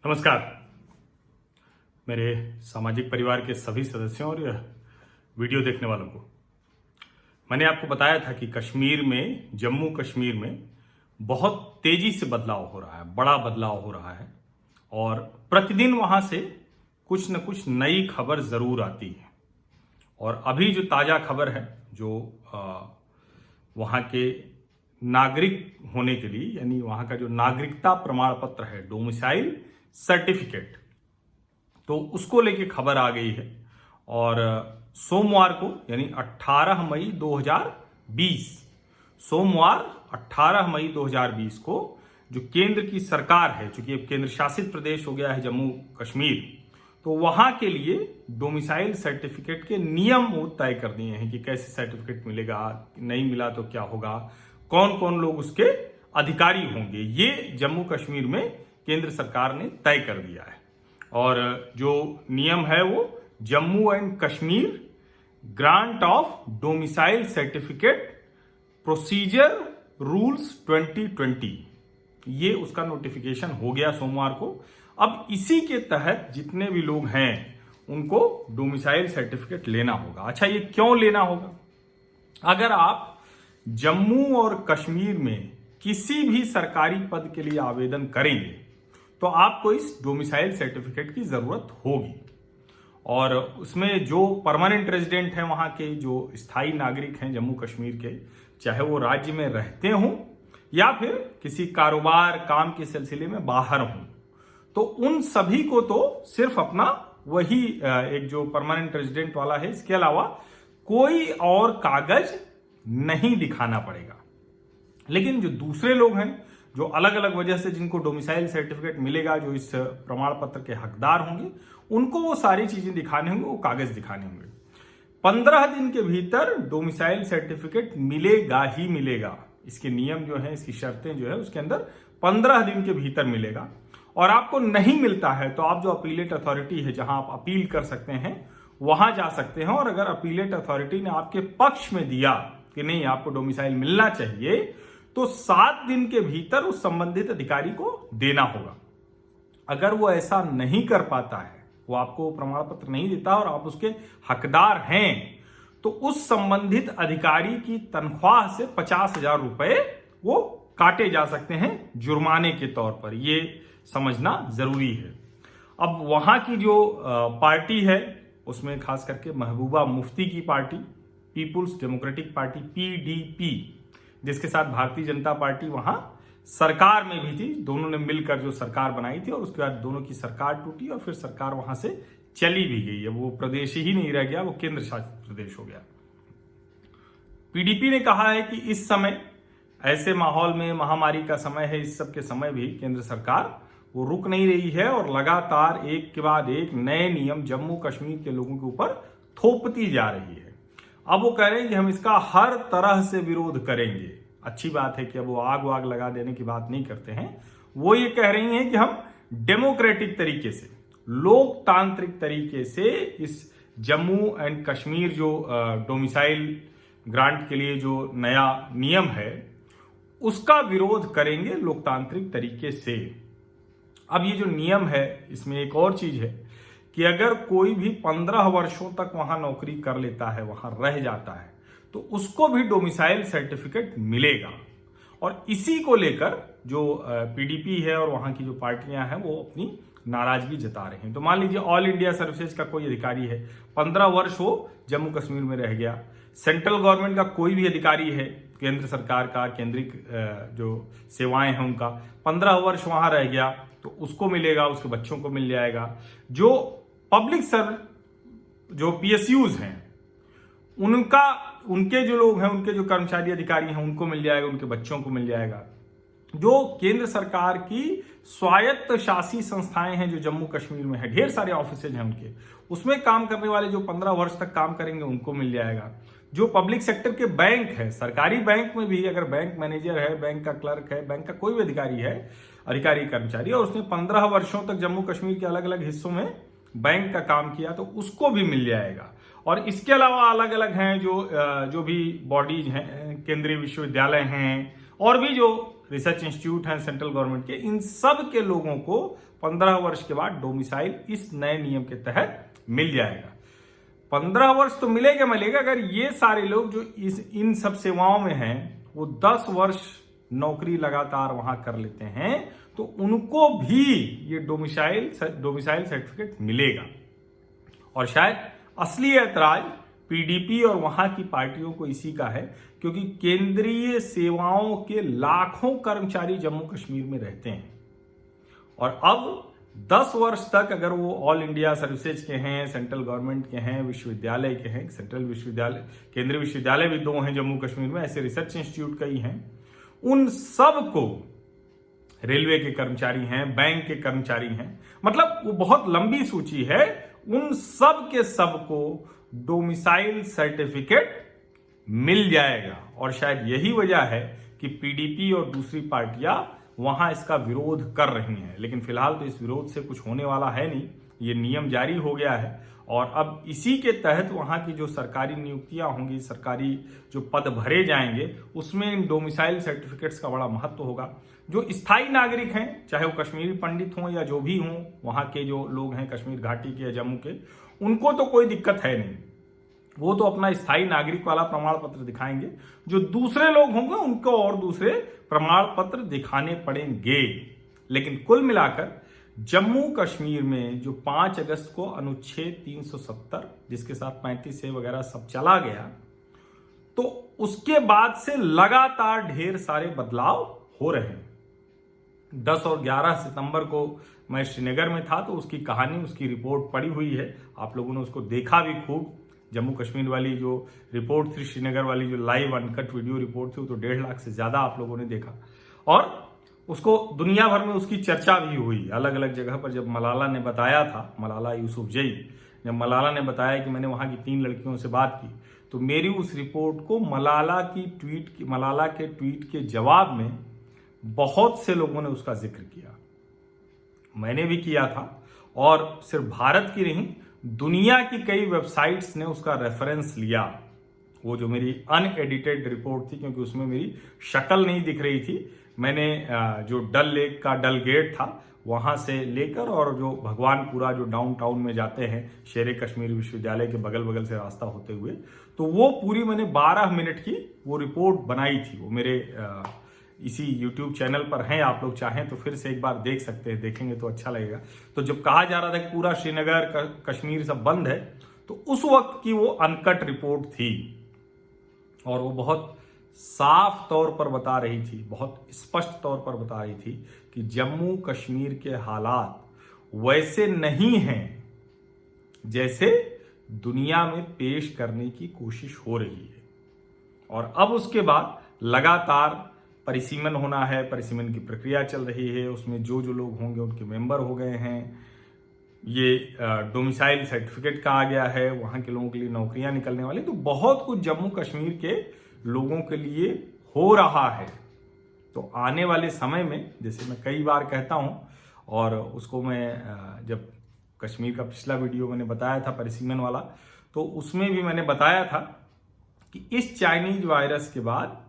नमस्कार। मेरे सामाजिक परिवार के सभी सदस्यों और वीडियो देखने वालों को मैंने आपको बताया था कि कश्मीर में, जम्मू कश्मीर में बहुत तेजी से बदलाव हो रहा है, बड़ा बदलाव हो रहा है और प्रतिदिन वहां से कुछ न कुछ नई खबर जरूर आती है। और अभी जो ताजा खबर है, जो वहां के नागरिक होने के लिए, यानी वहां का जो नागरिकता प्रमाण पत्र है, डोमिसाइल सर्टिफिकेट, तो उसको लेके खबर आ गई है। और सोमवार को, यानी 18 मई 2020, सोमवार 18 मई 2020 को जो केंद्र की सरकार है, चूंकि अब केंद्र शासित प्रदेश हो गया है जम्मू कश्मीर, तो वहां के लिए डोमिसाइल सर्टिफिकेट के नियम वो तय कर दिए हैं कि कैसे सर्टिफिकेट मिलेगा, नहीं मिला तो क्या होगा, कौन कौन लोग उसके अधिकारी होंगे। ये जम्मू कश्मीर में केंद्र सरकार ने तय कर दिया है। और जो नियम है वो Jammu and Kashmir grant of domicile certificate procedure rules 2020, ये उसका नोटिफिकेशन हो गया सोमवार को। अब इसी के तहत जितने भी लोग हैं उनको डोमिसाइल सर्टिफिकेट लेना होगा। अच्छा, ये क्यों लेना होगा? अगर आप जम्मू और कश्मीर में किसी भी सरकारी पद के लिए आवेदन करेंगे तो आपको इस डोमिसाइल सर्टिफिकेट की जरूरत होगी। और उसमें जो परमानेंट रेजिडेंट हैं, वहां के जो स्थायी नागरिक हैं जम्मू कश्मीर के, चाहे वो राज्य में रहते हों या फिर किसी कारोबार काम के सिलसिले में बाहर हों, तो उन सभी को तो सिर्फ अपना वही एक जो परमानेंट रेजिडेंट वाला है, इसके अलावा कोई और कागज नहीं दिखाना पड़ेगा। लेकिन जो दूसरे लोग हैं, जो अलग अलग वजह से जिनको डोमिसाइल सर्टिफिकेट मिलेगा, जो इस प्रमाण पत्र के हकदार होंगे, उनको वो सारी चीजें दिखाने होंगे, वो कागज दिखाने होंगे। 15 दिन के भीतर डोमिसाइल सर्टिफिकेट मिलेगा ही मिलेगा। इसके नियम जो है, इसकी शर्तें जो है, उसके अंदर 15 दिन के भीतर मिलेगा। और आपको नहीं मिलता है तो आप जो अपीलेट अथॉरिटी है, जहां आप अपील कर सकते हैं, वहां जा सकते हैं। और अगर अपीलेट अथॉरिटी ने आपके पक्ष में दिया कि नहीं, आपको डोमिसाइल मिलना चाहिए, तो 7 दिन के भीतर उस संबंधित अधिकारी को देना होगा। अगर वो ऐसा नहीं कर पाता है, वो आपको प्रमाण पत्र नहीं देता और आप उसके हकदार हैं, तो उस संबंधित अधिकारी की तनख्वाह से 50,000 रुपए वो काटे जा सकते हैं जुर्माने के तौर पर। ये समझना जरूरी है। अब वहां की जो पार्टी है, उसमें खास करके महबूबा मुफ्ती की party, People's Democratic Party PDP, जिसके साथ भारतीय जनता पार्टी वहां सरकार में भी थी, दोनों ने मिलकर जो सरकार बनाई थी, और उसके बाद दोनों की सरकार टूटी और फिर सरकार वहां से चली भी गई है। वो प्रदेश ही नहीं रह गया, वो केंद्र शासित प्रदेश हो गया। पीडीपी ने कहा है कि इस समय, ऐसे माहौल में, महामारी का समय है, इस सब के समय भी केंद्र सरकार वो रुक नहीं रही है और लगातार एक के बाद एक नए नियम जम्मू कश्मीर के लोगों के ऊपर थोपती जा रही है। अब वो कह रहे हैं कि हम इसका हर तरह से विरोध करेंगे। अच्छी बात है कि अब वो आग वाग लगा देने की बात नहीं करते हैं। वो ये कह रही हैं कि हम डेमोक्रेटिक तरीके से, लोकतांत्रिक तरीके से इस जम्मू एंड कश्मीर जो डोमिसाइल ग्रांट के लिए जो नया नियम है, उसका विरोध करेंगे लोकतांत्रिक तरीके से। अब ये जो नियम है, इसमें एक और चीज है कि अगर कोई भी 15 वर्षों तक वहां नौकरी कर लेता है, वहां रह जाता है, तो उसको भी डोमिसाइल सर्टिफिकेट मिलेगा। और इसी को लेकर जो पीडीपी है और वहां की जो पार्टियां हैं, वो अपनी नाराजगी जता रहे हैं। तो मान लीजिए ऑल इंडिया सर्विसेज का कोई अधिकारी है, 15 वर्ष वो जम्मू कश्मीर में रह गया। सेंट्रल गवर्नमेंट का कोई भी अधिकारी है, केंद्र सरकार का, केंद्रीय जो सेवाएं हैं उनका, 15 वर्ष वहां रह गया, तो उसको मिलेगा, उसके बच्चों को मिल जाएगा। जो पब्लिक जो पीएसयूज हैं, उनके जो लोग हैं, उनके जो कर्मचारी अधिकारी हैं, उनको मिल जाएगा, उनके बच्चों को मिल जाएगा। जो केंद्र सरकार की स्वायत्त शासी संस्थाएं हैं जो जम्मू कश्मीर में है, ढेर सारे ऑफिसेज हैं उनके, उसमें काम करने वाले जो 15 वर्ष तक काम करेंगे, उनको मिल जाएगा। जो पब्लिक सेक्टर के बैंक है, सरकारी बैंक में भी अगर बैंक मैनेजर है, बैंक का क्लर्क है, बैंक का कोई भी अधिकारी है, अधिकारी कर्मचारी, और उसने 15 वर्षों तक जम्मू कश्मीर के अलग अलग हिस्सों में बैंक का काम किया, तो उसको भी मिल जाएगा। और इसके अलावा अलग अलग हैं जो भी बॉडीज हैं, केंद्रीय विश्वविद्यालय हैं, और भी जो रिसर्च इंस्टीट्यूट हैं सेंट्रल गवर्नमेंट के, इन सब के लोगों को 15 वर्ष के बाद डोमिसाइल इस नए नियम के तहत मिल जाएगा। 15 वर्ष तो मिलेगा अगर ये सारे लोग जो इन सब सेवाओं में हैं वो 10 वर्ष नौकरी लगातार वहां कर लेते हैं तो उनको भी ये डोमिसाइल सर्टिफिकेट मिलेगा। और शायद असली ऐतराज पीडीपी और वहां की पार्टियों को इसी का है, क्योंकि केंद्रीय सेवाओं के लाखों कर्मचारी जम्मू कश्मीर में रहते हैं और अब 10 वर्ष तक अगर वो ऑल इंडिया सर्विसेज के हैं, सेंट्रल गवर्नमेंट के हैं, विश्वविद्यालय के हैं, सेंट्रल विश्वविद्यालय, केंद्रीय विश्वविद्यालय भी 2 हैं जम्मू कश्मीर में, ऐसे रिसर्च इंस्टीट्यूट कई हैं, उन सब को, रेलवे के कर्मचारी हैं, बैंक के कर्मचारी हैं, मतलब वो बहुत लंबी सूची है, उन सब के सब को डोमिसाइल सर्टिफिकेट मिल जाएगा। और शायद यही वजह है कि पीडीपी और दूसरी पार्टियां वहां इसका विरोध कर रही हैं। लेकिन फिलहाल तो इस विरोध से कुछ होने वाला है नहीं, ये नियम जारी हो गया है और अब इसी के तहत वहां की जो सरकारी नियुक्तियां होंगी, सरकारी जो पद भरे जाएंगे, उसमें इन डोमिसाइल सर्टिफिकेट्स का बड़ा महत्व होगा। जो स्थायी नागरिक हैं, चाहे वो कश्मीरी पंडित हों या जो भी हों, वहां के जो लोग हैं कश्मीर घाटी के या जम्मू के, उनको तो कोई दिक्कत है नहीं, वो तो अपना स्थायी नागरिक वाला प्रमाण पत्र दिखाएंगे। जो दूसरे लोग होंगे उनको और दूसरे प्रमाण पत्र दिखाने पड़ेंगे। लेकिन कुल मिलाकर जम्मू कश्मीर में जो 5 अगस्त को अनुच्छेद 370 जिसके साथ 35 वगैरह सब चला गया, तो उसके बाद से लगातार ढेर सारे बदलाव हो रहे हैं। 10 और 11 सितंबर को मैं श्रीनगर में था तो उसकी कहानी, उसकी रिपोर्ट पड़ी हुई है, आप लोगों ने उसको देखा भी खूब। जम्मू कश्मीर वाली जो रिपोर्ट थी, श्रीनगर वाली जो लाइव अनकट वीडियो रिपोर्ट थी, वो तो 1.5 लाख से ज्यादा आप लोगों ने देखा और उसको दुनिया भर में उसकी चर्चा भी हुई अलग अलग जगह पर। जब मलाला ने बताया था, मलाला यूसुफजई, जब मलाला ने बताया कि मैंने वहां की 3 लड़कियों से बात की, तो मेरी उस रिपोर्ट को मलाला के ट्वीट के जवाब में बहुत से लोगों ने उसका जिक्र किया, मैंने भी किया था। और सिर्फ भारत की नहीं, दुनिया की कई वेबसाइट्स ने उसका रेफरेंस लिया। वो जो मेरी अनएडिटेड रिपोर्ट थी, क्योंकि उसमें मेरी शक्ल नहीं दिख रही थी, मैंने जो डल लेक का डल गेट था वहां से लेकर और जो भगवानपुरा जो डाउनटाउन में जाते हैं शेरे कश्मीर विश्वविद्यालय के बगल बगल से रास्ता होते हुए, तो वो पूरी मैंने 12 मिनट की वो रिपोर्ट बनाई थी। वो मेरे इसी YouTube चैनल पर हैं, आप लोग चाहें तो फिर से एक बार देख सकते हैं, देखेंगे तो अच्छा लगेगा। तो जब कहा जा रहा था कि पूरा श्रीनगर कश्मीर सब बंद है, तो उस वक्त की वो अनकट रिपोर्ट थी और वो बहुत साफ तौर पर बता रही थी, बहुत स्पष्ट तौर पर बता रही थी कि जम्मू कश्मीर के हालात वैसे नहीं हैं जैसे दुनिया में पेश करने की कोशिश हो रही है। और अब उसके बाद लगातार परिसीमन होना है, परिसीमन की प्रक्रिया चल रही है, उसमें जो जो लोग होंगे उनके मेंबर हो गए हैं, ये डोमिसाइल सर्टिफिकेट का आ गया है, वहां के लोगों के लिए नौकरियां निकलने वाली, तो बहुत कुछ जम्मू कश्मीर के लोगों के लिए हो रहा है। तो आने वाले समय में, जैसे मैं कई बार कहता हूं, और उसको मैं जब कश्मीर का पिछला वीडियो मैंने बताया था परिसीमन वाला, तो उसमें भी मैंने बताया था कि इस चाइनीज वायरस के बाद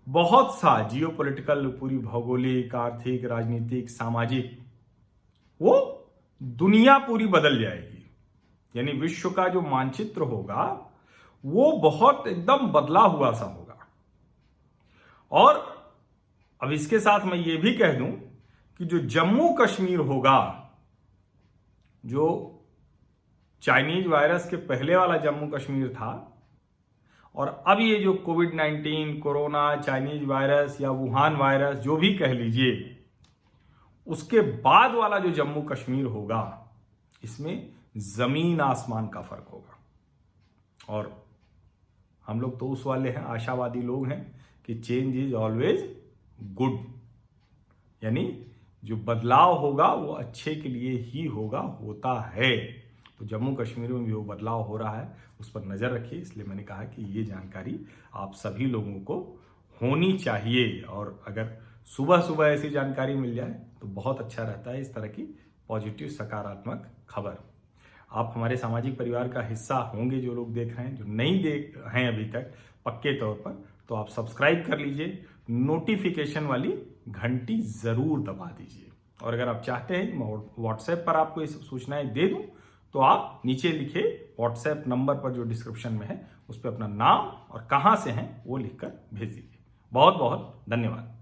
बहुत सा जियोपॉलिटिकल, पूरी भौगोलिक, आर्थिक, राजनीतिक, सामाजिक, वो दुनिया पूरी बदल जाएगी। यानी विश्व का जो मानचित्र होगा वो बहुत एकदम बदला हुआ सा होगा। और अब इसके साथ मैं ये भी कह दूं कि जो जम्मू कश्मीर होगा, जो चाइनीज वायरस के पहले वाला जम्मू कश्मीर था, और अब ये जो कोविड-19, कोरोना, चाइनीज वायरस या वुहान वायरस, जो भी कह लीजिए, उसके बाद वाला जो जम्मू कश्मीर होगा, इसमें जमीन आसमान का फर्क होगा। और हम लोग तो उस वाले हैं, आशावादी लोग हैं कि चेंज इज ऑलवेज गुड, यानी जो बदलाव होगा वो अच्छे के लिए ही होगा, होता है। तो जम्मू कश्मीर में भी वो बदलाव हो रहा है, उस पर नजर रखिए। इसलिए मैंने कहा कि ये जानकारी आप सभी लोगों को होनी चाहिए, और अगर सुबह सुबह ऐसी जानकारी मिल जाए तो बहुत अच्छा रहता है। इस तरह की पॉजिटिव, सकारात्मक खबर। आप हमारे सामाजिक परिवार का हिस्सा होंगे, जो लोग देख रहे हैं, जो नहीं देख हैं अभी तक पक्के तौर पर, तो आप सब्सक्राइब कर लीजिए, नोटिफिकेशन वाली घंटी जरूर दबा दीजिए। और अगर आप चाहते हैं कि मैं व्हाट्सएप पर आपको ये सब सूचनाएं दे दूं, तो आप नीचे लिखे व्हाट्सएप नंबर पर जो डिस्क्रिप्शन में है उस पर अपना नाम और कहां से हैं वो लिखकर भेज दीजिए। बहुत बहुत धन्यवाद।